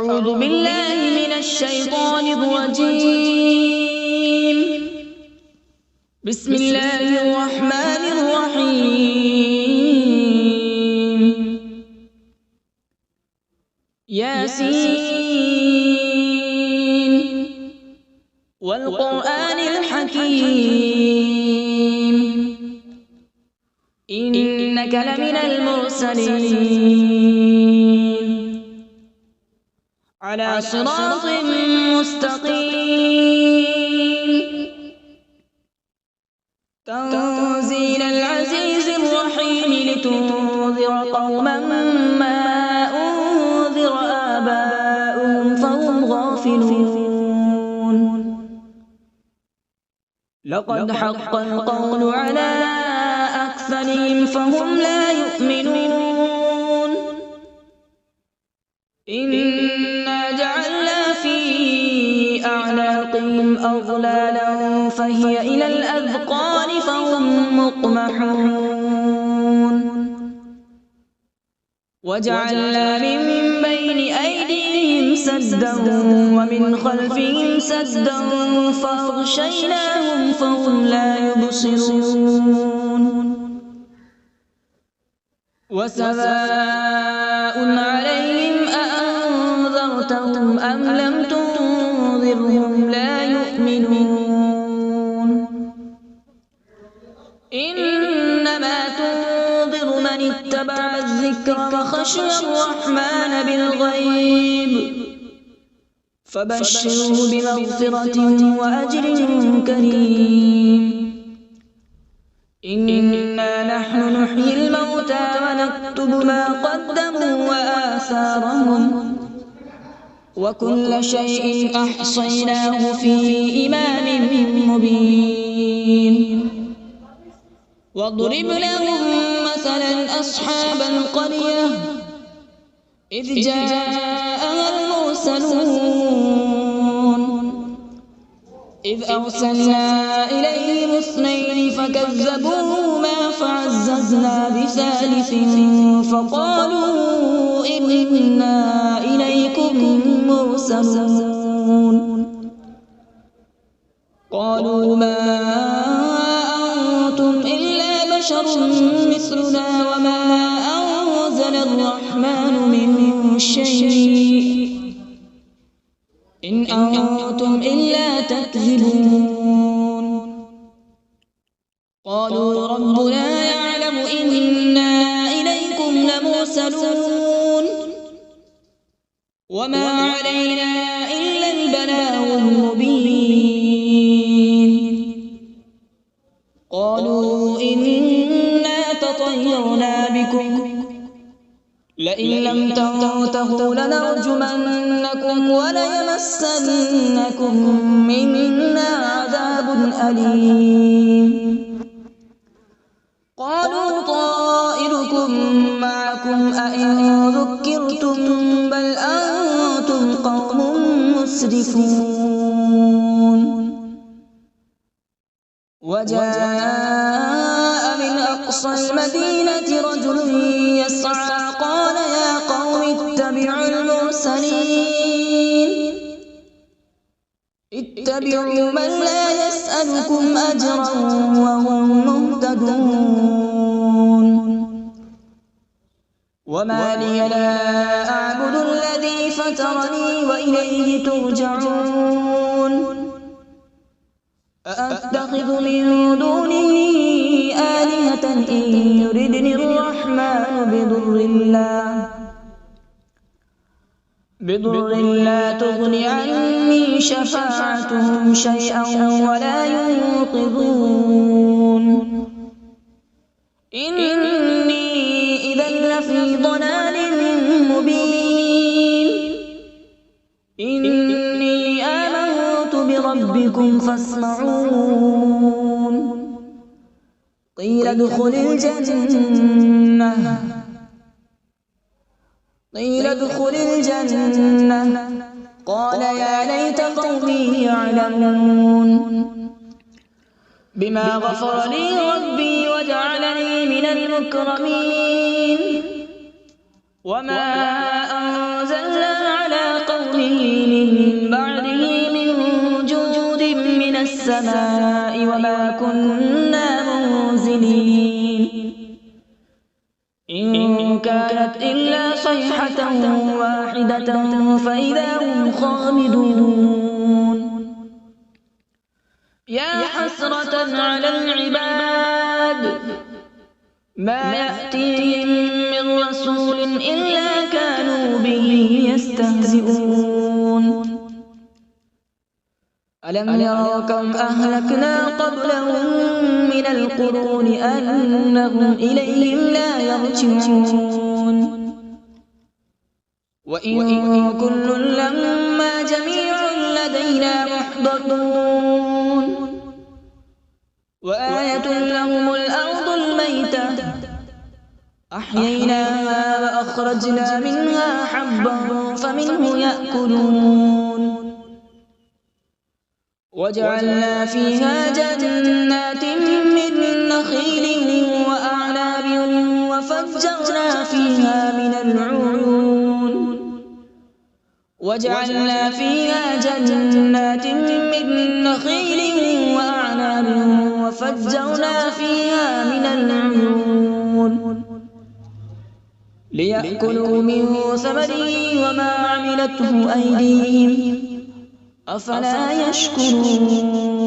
أعوذ بالله من الشيطان الرجيم. بسم الله الرحمن الرحيم. ياسين والقرآن الحكيم إنك لمن المرسلين على صراط مستقيم. تنزيل العزيز الرحيم لتنذر قوما ما أنذر آباؤهم فهم غافلون. لقد حق القول على أكثرهم فهم لا يؤمنون. إنا جعلنا في أعناقهم أغلالا فهي إلى الأذقان فهم مقمحون. وجعلنا من بين أيديهم سدا ومن خلفهم سدا فأغشيناهم فهم لا يبصرون. وسواء عليهم أأنذرتهم أم لم تنذرهم لا يؤمنون. إنما تنذر من اتبع الذكر وخشي الرحمن بالغيب فبشره بمغفرة وأجر كريم. إنا نحن نحيي الموتى ونكتب ما قدموا وآثارهم وكل شيء أحصيناه في إمام مبين. واضرب لهم مثلا أصحاب القرية إذ جاءها المرسلون إذ أرسلنا إليهم اثنين فكذبوهما فعززنا بثالث فقالوا إنا إليكم مرسلون. قالوا ما أنتم إلا بشر مثلنا وما أنزل الرحمن من شيء إن أنتم إلا تكذبون. قالوا ربنا يعلم إنا إليكم لمرسلون وما علينا إلا البلاغ المبين. قالوا إنا تطيرنا بكم لئن لم تنتهوا لنرجمنكم وليمسنكم منا عذاب أليم. قالوا طائركم معكم أئن ذكرتم بل أنتم قوم مسرفون. وجاء من أقصى المدينة رجل يسعى قال يا قوم اتبعوا المرسلين اتبعوا من لا يسألكم أجرا وهم مهتدون. وما لي لا أعبد الذي فطرني وإليه ترجعون. أأتخذ من دونه آلهة إن يردني الرحمن بضر لا تغن عني شفاعتهم شيئا ولا ينقذون. إني إذا لفي ضلال مبين. إني آمنت بربكم فاسمعون. قيل ادخل الجنة قال يا ليت قومي يعلمون. بما غفر لي ربي وجعلني من المكرمين. وما أنزلنا على قومه به من بعده من جود من السماء وما كنا منزلين إن كانت إلا صيحة واحدة فإذا هم خامدون يا حسرة على العباد ما يأتيهم من رسول إلا كانوا به يستهزئون ألم يروا كم أهلكنا قبلهم من القرون أنهم إليهم لا يرجعون وإن كل لما جميع لدينا محضرون وآية لهم الأرض الميتة أحييناها وأخرجنا منها حبا فمنه يأكلون وجعلنا فيها جنات من نخيل وأعناب وفجرنا فيها من العيون وجعلنا فيها جنات من نخيل وأعناب وفجرنا فيها من العيون ليأكلوا من ثمره وما عملته أيديهم أفلا يشكرون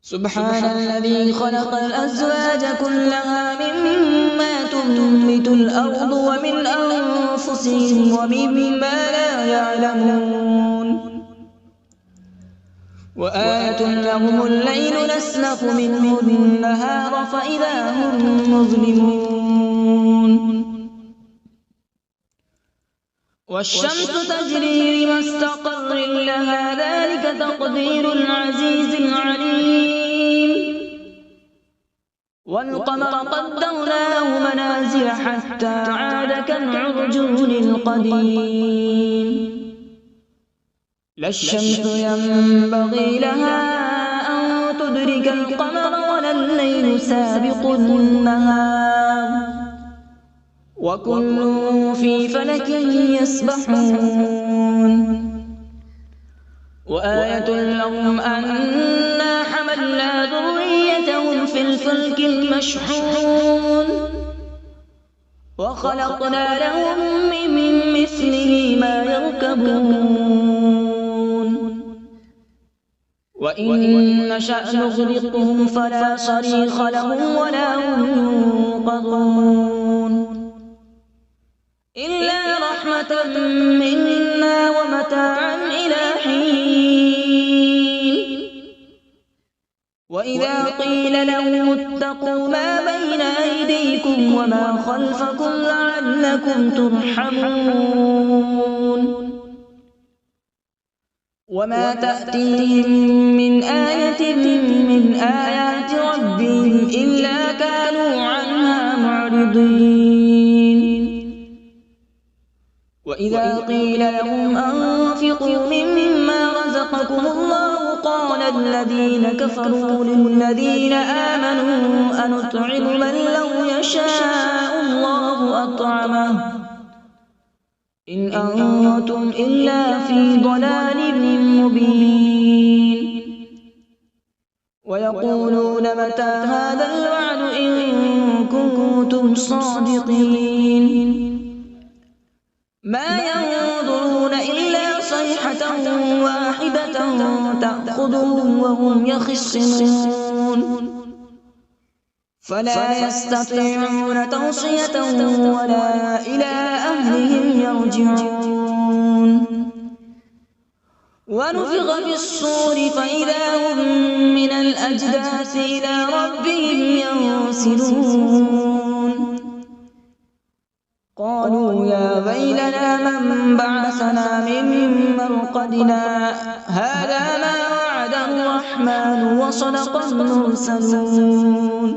سبحان الذي خلق الأزواج كلها مما تنبت الأرض ومن أنفسهم ومما لا يعلمون وآية لهم الليل نسلخ منه النهار فإذا هم مظلمون والشمس تجري لمستقر لها ذلك تقدير العزيز العليم والقمر قدرناه منازل حتى عاد كالعرجون القديم لا الشمس ينبغي لها أن تدرك القمر ولا الليل سابق النهار وكل في فلك يسبحون وآية لهم أنا حملنا ذريتهم في الفلك المشحون وخلقنا لهم من مثله ما يركبون وإن نشأ نغرقهم فلا صريخ لهم ولا هم ينقذون إلا رحمة منا ومتاعا إلى حين وإذا قيل لهم اتقوا ما بين أيديكم وما خلفكم لعلكم ترحمون وما تأتيهم من آية من آيات ربهم إلا كانوا عنها معرضين وإذا قيل لهم أنفقوا مما رزقكم الله قال الذين كفروا للذين آمنوا أنطعم من لو يشاء الله أطعمه إن أنتم إلا في ضلال مبين ويقولون متى هذا الوعد إن كنتم صادقين ما ينظرون إلا صيحة واحدة تأخذهم وهم يخصمون فلا يستطيعون توصية ولا إلى أهلهم يرجعون ونفخ في الصور فإذا هم من الأجداث إلى ربهم ينسلون قالوا يا ويلنا من بعثنا من مرقدنا هذا ما وعد الرحمن وصدق المرسلون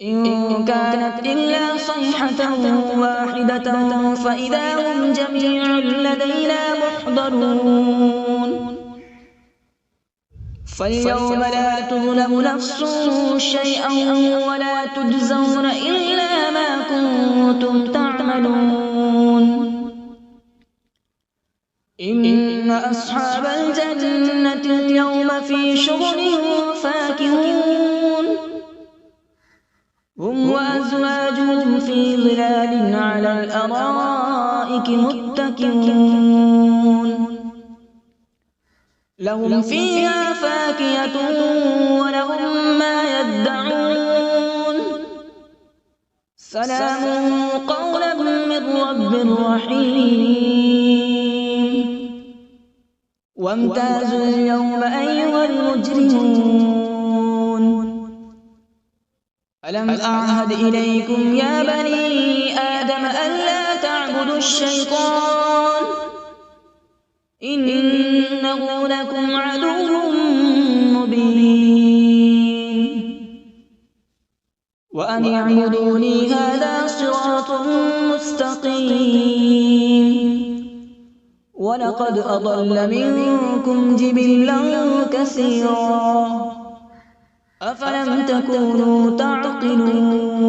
إن كانت إلا صيحة واحدة فإذا هم جميع لدينا محضرون فاليوم لا تظلم نفس شيئا ولا تجزون إلا ما كنتم تعملون إن أصحاب الجنة اليوم في شغل فاكهون هم وأزواجهم في ظلال على الأرائك متكئون لهم فيها فاكهة ولهم ما يدعون سلام قولا من رب رحيم وامتازوا اليوم أيها المجرمون ألم أعهد إليكم يا بني آدم ألا تعبدوا الشيطان إنه لكم عدو مبين وأن اعبدوني هذا صراط مستقيم ولقد أضل منكم جبلا كثيرا أفلم تكونوا تعقلون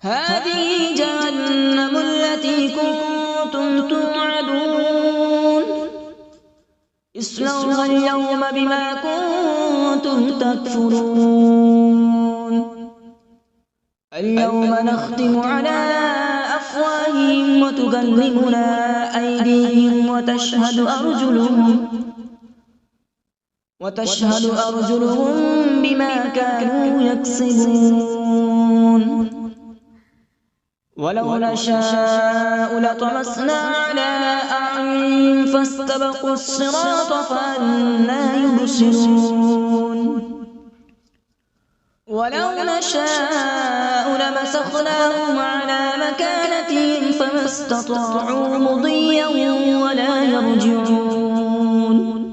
هذه جهنم التي كنتم توعدون اصلوها اليوم بما كنتم تكفرون اليوم نختم على أفواههم وتكلمنا أيديهم وتشهد أرجلهم بما كانوا يكسبون ولو نشاء لطمسنا على أعينهم فاستبقوا الصراط فأنى يبصرون ولو نشاء لمسخناهم على مكانتهم فما استطاعوا مضيا ولا يرجعون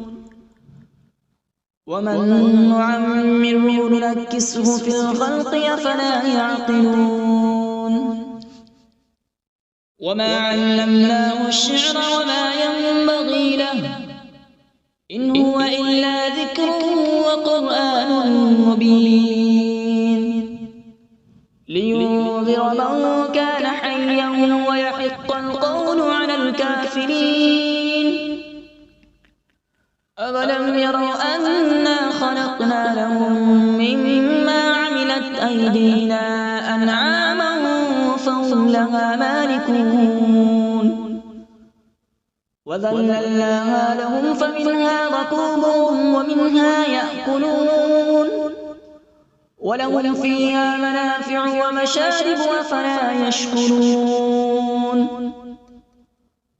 ومن نعمره ننكسه في الخلق أفلا يعقلون وما علمناه الشعر وما ينبغي له إن هو إلا ذكر وقرآن مبين لينذر من كان حيا ويحق القول على الكافرين أولم يروا أنا خلقنا لهم مما عملت أيدينا أنعاما فهم لها مالكون وذللناها لهم فمنها ركوبهم ومنها يأكلون ولهم فيها منافع ومشارب أفلا يشكرون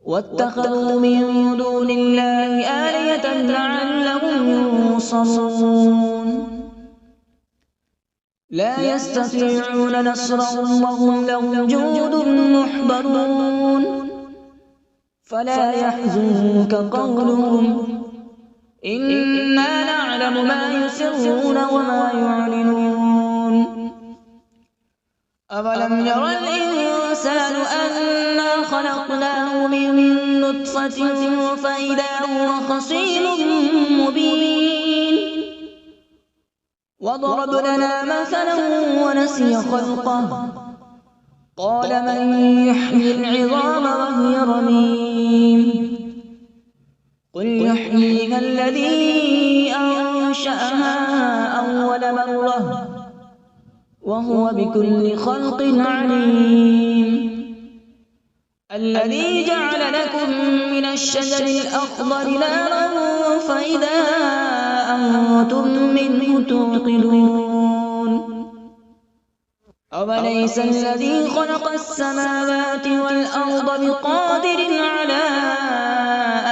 واتخذوا من دون الله آلهة لعلهم ينصرون لا يستطيعون نصرهم وهم لهم جند محضرون فلا يحزنك قولهم إنا نعلم ما يسرون وما يعلنون أولم ير الإنسان أنا خلقناه من نطفة فإذا هو خصيم مبين وضرب لنا مثلا ونسي خلقه قال من يحيي العظام وهي رميم قل يحييها الذي أنشأها أول مرة وهو بكل خلق عليم الذي جعل لكم من الشجر الأخضر نارا فإذا أنتم منه توقدون أوليس الذي خلق السماوات والأرض بقادر على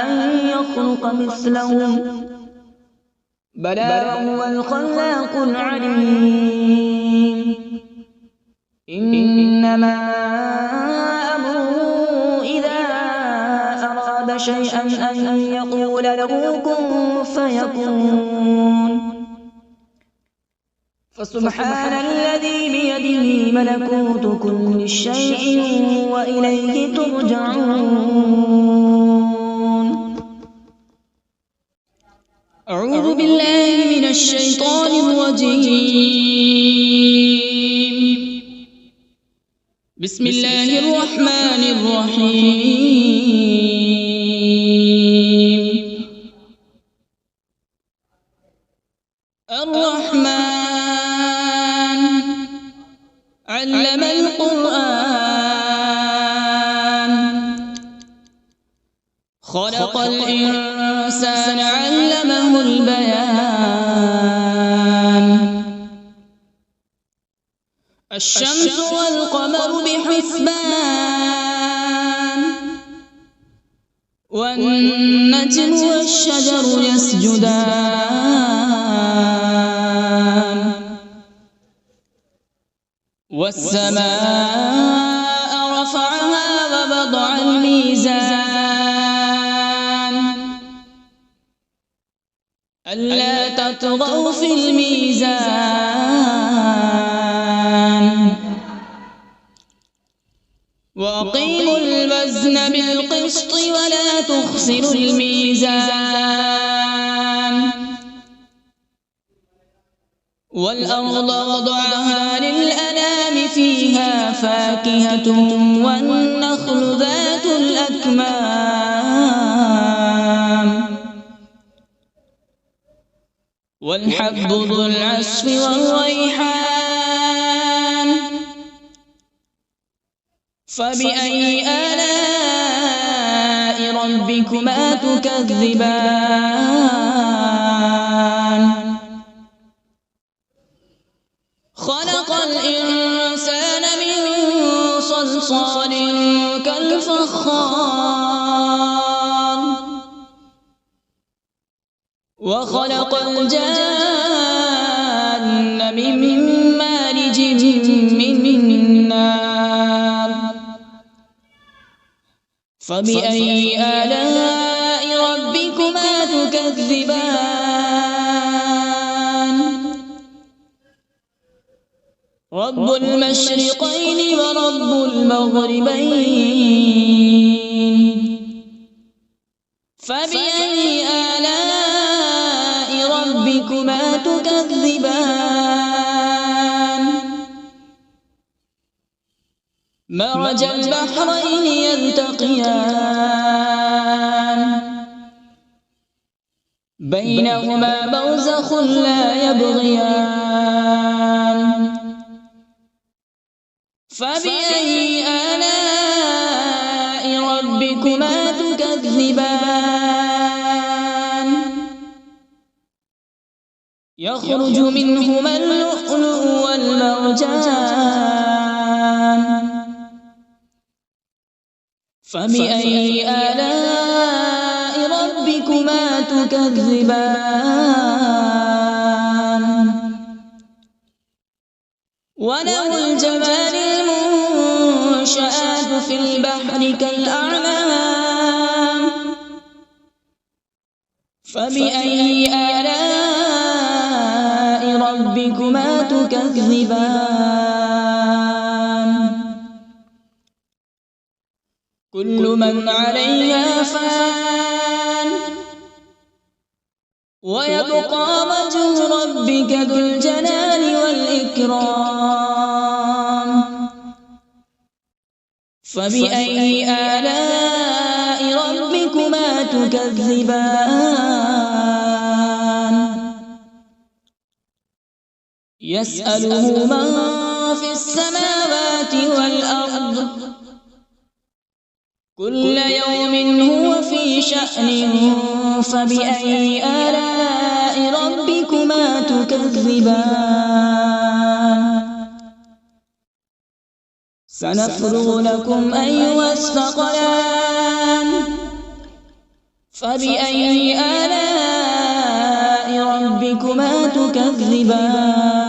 أن يخلق مثلهم بلى وهو الخلاق العليم إنما أمره إذا أراد شيئا أن يقول له كن فيكون فسبحان الذي بيده ملكوت كل شيء وإليه ترجعون أعوذ بالله من الشيطان الرجيم بسم الله الرحمن الرحيم. الرحمن علم القرآن، خلق الإنسان علمه البيان. الشمس والقمر بحسبان، والنجم والشجر يسجدان. والسماء رفعها ووضع الميزان، ألا تطغوا في الميزان. وأقيموا الوزن بالقسط ولا تخسروا الميزان. والأرض وضعها للأنام، فيها فاكهة والنخل ذات الأكمام، والحب ذو العصف والريحان. فبأي آلاء ربكما تكذبان؟ خلق الإنسان من صلصال كالفخار، وخلق الجان من مارج من نار. فبأي آلاء ربكما تكذبان؟ رب المشرقين ورب المغربين. فبأي آلاء ربكما تكذبان؟ مرج البحرين يلتقيان، بينهما برزخ لا يبغيان. فبأي آلاء ربكما تكذبان؟ يخرج منهما اللؤلؤ والمرجان. فبأي آلاء ربكما تكذبان؟ وله الجوار المنشآت في البحر كالأعلام. فبأي آلاء ربكما تكذبان؟ كل من عليها فان، ويبقى وجه ربك ذو الجلال والإكرام. فبأي آلاء ربكما تكذبان؟ يسأله من في السماوات والأرض، كل يوم هو في شأن. فبأي آلاء ربكما تكذبان؟ سنفرغ لكم أيها الثقلان. فبأي آلاء ربكما تكذبان؟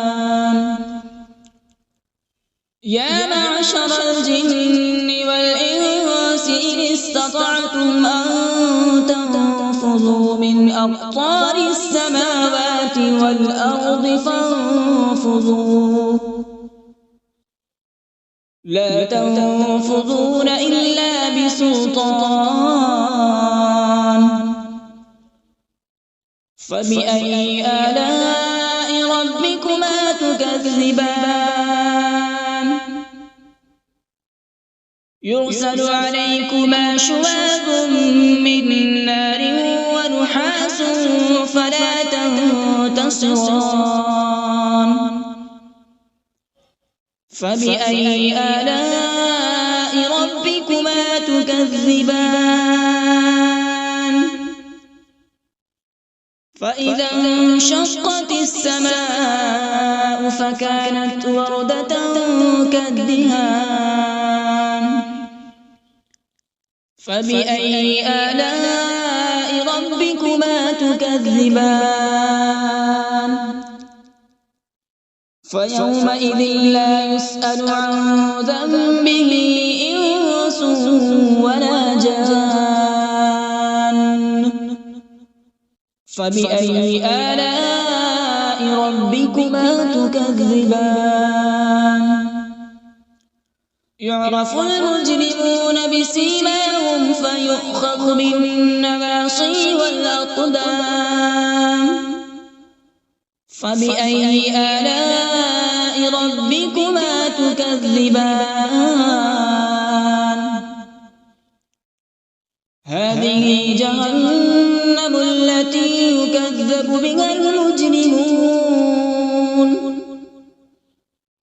يا معشر الجن والإنس إن استطعتم أن تنفذوا من أقطار السماوات والأرض فانفذوا، لا تنفذون إلا بسلطان. فبأي آلاء ربكما تكذبان؟ يرسل عليكما شواظ من نار ونحاس فلا تنتصران فبأي آلاء ربكما تكذبان فإذا انشقت السماء فكانت وردة كالدهان فبأي آلاء ربكما تكذبان فيومئذ لا يسأل عن ذنبه إنس ولا جان فبأي آلاء ربكما تكذبان يعرف المجرمون بسيماهم فيؤخذ بالنواصي والأقدام فبأي آلاء ربكما تكذبان هذه جهنم التي يكذب بها المجرمون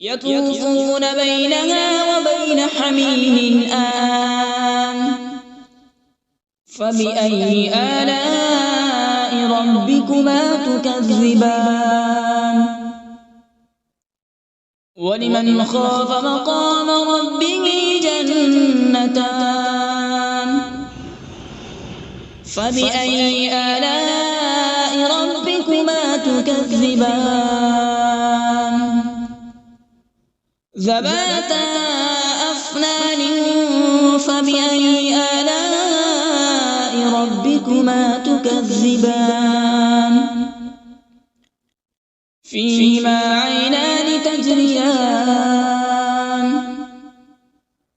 يطوفون بينها وبين حميم آن فبأي آلاء ربكما تكذبان ولمن خاف مقام ربه جنتان فبأي آلاء ربكما تكذبان ذواتا أفنان فبأي آلاء ربكما تكذبان فيهما عينان تجريان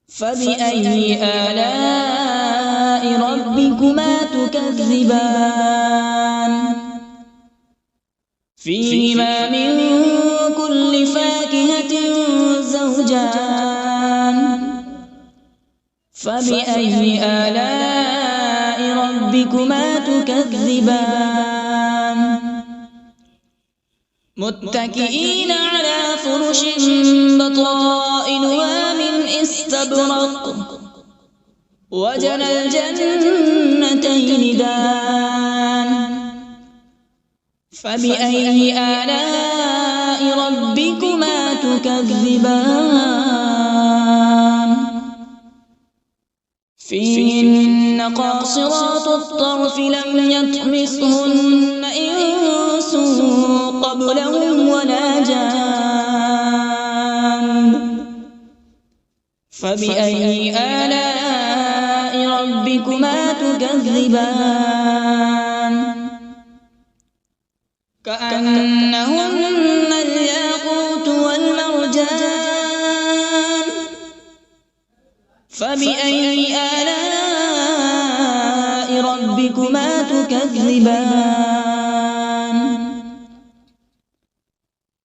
فبأي آلاء ربكما تكذبان فيهما من كل فاكهة زوجان فبأي آلاء ربكما تكذبان متكئين على فرش بطائنها من استبرق وجنى الجنتين دان فبأي آلاء ربكما تكذبان فيهن قاصرات الطرف لم يطمثهن إنس قبلهم ولا جان فبأي آلاء ربكما تكذبان كأنهن الياقوت والمرجان فبأي آلاء ربكما تكذبان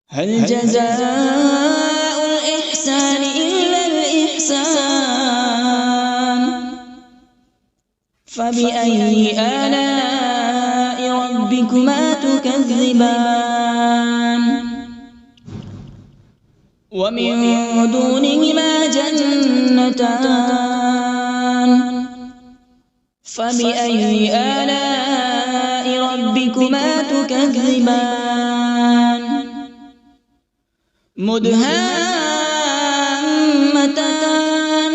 هل جزاء الإحسان إلا الإحسان فبأي آلاء ربكما تكذبان ومن دونهما جنتان فبأي آلاء ربكما تكذبان مدهامتان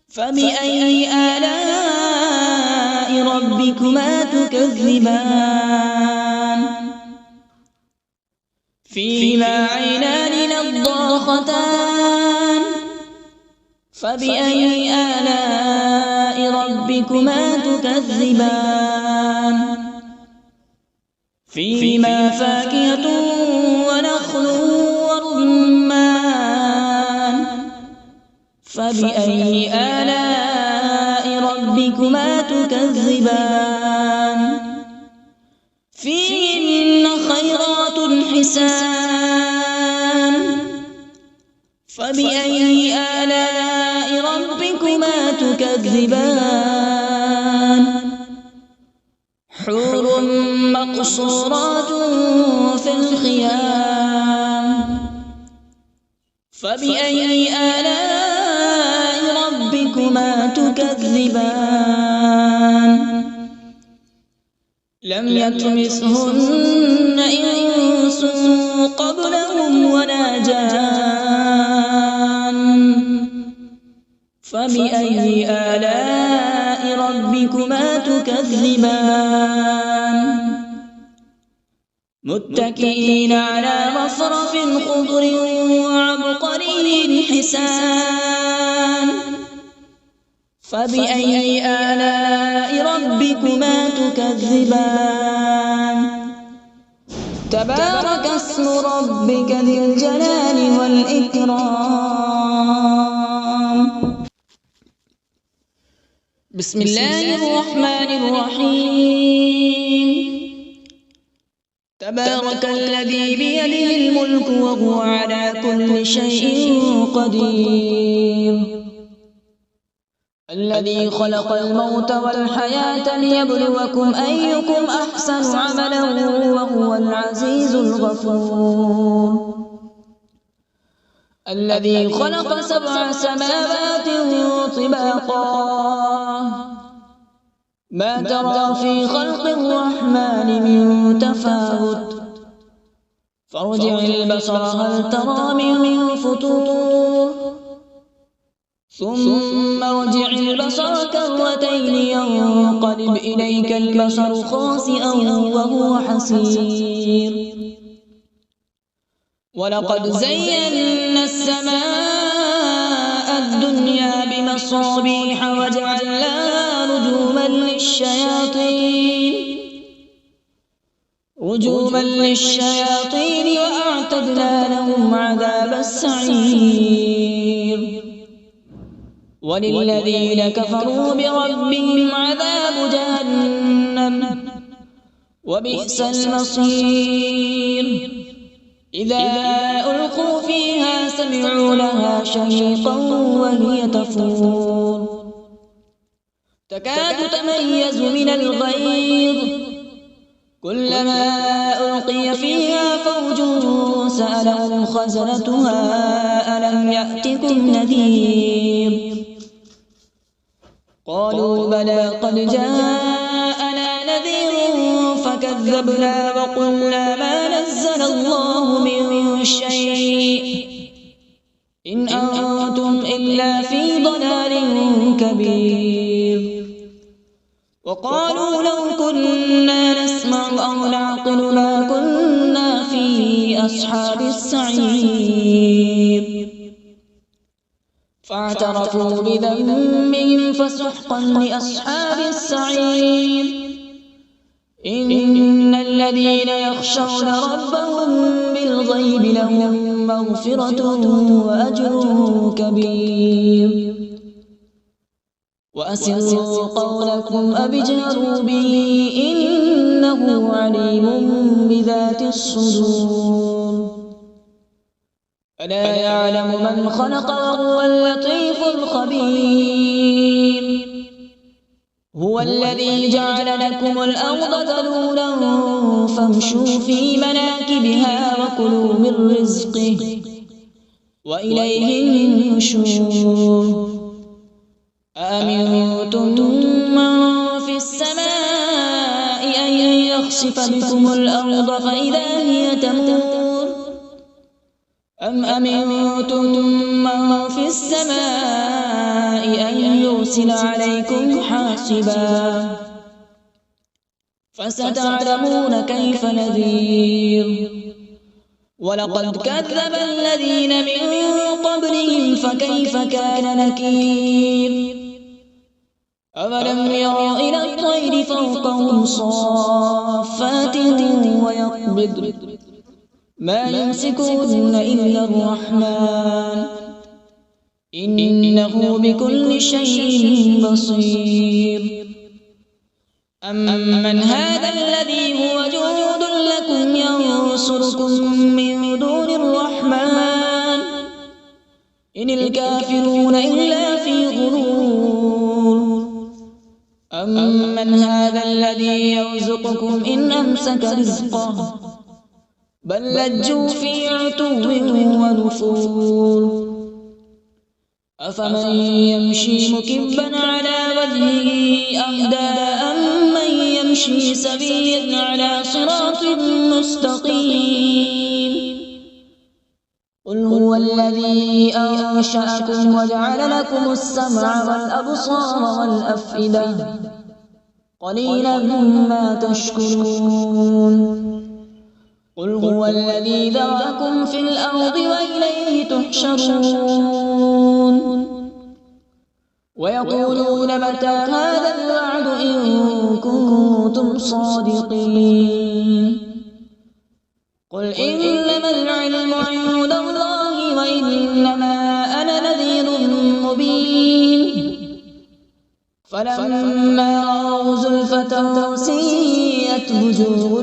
فبأي آلاء ربكما تكذبان فيهما عينان نضاختان فبأي آلاء ربكما تكذبان فيهما فاكهة ونخل ورمان فبأي آلاء ربكما تكذبان فيهن خيرات حسان فبأي آلاء ربكما ربكما تكذبان حور مقصورات في الخيام فبأي آلاء ربكما تكذبان لم يطمثهن إنس قبلهم ولا جان فبأي آلاء ربكما تكذبان متكئين على رفرف خضر وعبقري حسان فبأي آلاء ربكما تكذبان تبارك اسم ربك ذي الجلال والإكرام بسم الله الرحمن الرحيم تبارك الذي بيده الملك وهو على كل شيء قدير الذي خلق الموت والحياة ليبلوكم أيكم أحسن عملا وهو العزيز الغفور الذي خلق 7 سماوات طباقا ما ترى في خلق الرحمن من تفاوت فارجع البصر هل ترى من فطور ثم ارجع البصر كرتين ينقلب إليك البصر خاسئا وهو حسير ولقد زينا السماء الدنيا بمصابيح وجعلناها رجوما للشياطين وأعتدنا لهم عذاب السعير وللذين كفروا بربهم عذاب جهنم وبئس المصير إذا ألقوا فيها سمعوا لها شهيقا وهي تفور تكاد تميز من الغيظ كلما ألقي فيها فوج سألهم خزنتها ألم يأتكم نذير قالوا بلى قد جاءنا نذير فكذبنا وقلنا ما نزل الله من شيء إن أنتم إلا في ضلال كبير وقالوا لو كنا نسمع أو نعقل ما كنا في أصحاب السعير فاعترفوا بذنبهم فسحقا لأصحاب السعير إن الذين يخشون ربهم بالغيب لهم مغفرة وأجر كبير وأسروا قولكم أو اجهروا به إنه عليم بذات الصدور ألا يعلم من خلق وهو اللطيف الخبير هو الذي جعل لكم الأرض ذلولا فامشوا في مناكبها وكلوا من رزقه وإليه النشور أأمنتم من في السماء أن يخسف بكم الأرض فإذا هي تمور أم أمنتم من في السماء أن يرسل عليكم حاصبا فستعلمون كيف نذير ولقد كذب الذين من قبلهم فكيف كان نكير أولم يروا إلى الطير فوقهم صافات ويقبض ما يمسكون إلا الرحمن إنه بكل شيء بصير أمن هذا الذي هو جند لكم ينصركم من دون الرحمن إن الكافرون إلا في غرور أمن هذا الذي يرزقكم إن أمسك رزقه بل لجوا في عتو ونفور أفمن يمشي مكبا على وجهه أهدى أمن يمشي سويا على صراط مستقيم قل هو الذي أنشأكم وجعل لكم السمع والأبصار والأفئدة قليلا ما تشكرون قل هو الذي ذرأكم في الأرض وإليه تحشرون ويقولون متى هذا الوعد إن كنتم صادقين قل إنما العلم عند الله وإنما أنا نذير مبين فلما رأوا زلفة سيئت وجوه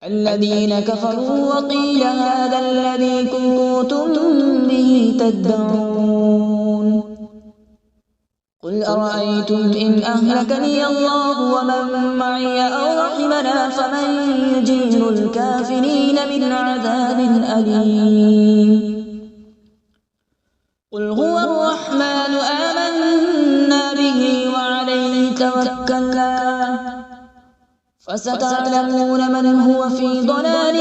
الذين كفروا وقيل هذا الذي كنتم به تدعون قل أرأيتم إن أهلكني الله ومن معي أو رحمنا فمن يجير الكافرين من عذاب أليم قل هو الرحمن آمنا به وعليه توكلنا فستعلمون من هو في ضلال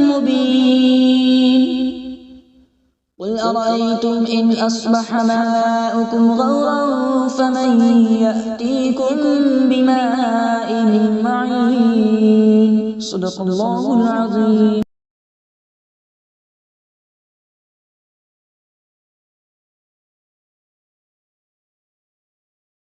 مبين قل أرأيتم إن أصبح ماؤكم غورا فمن يأتيكم بماء معين صدق الله العظيم.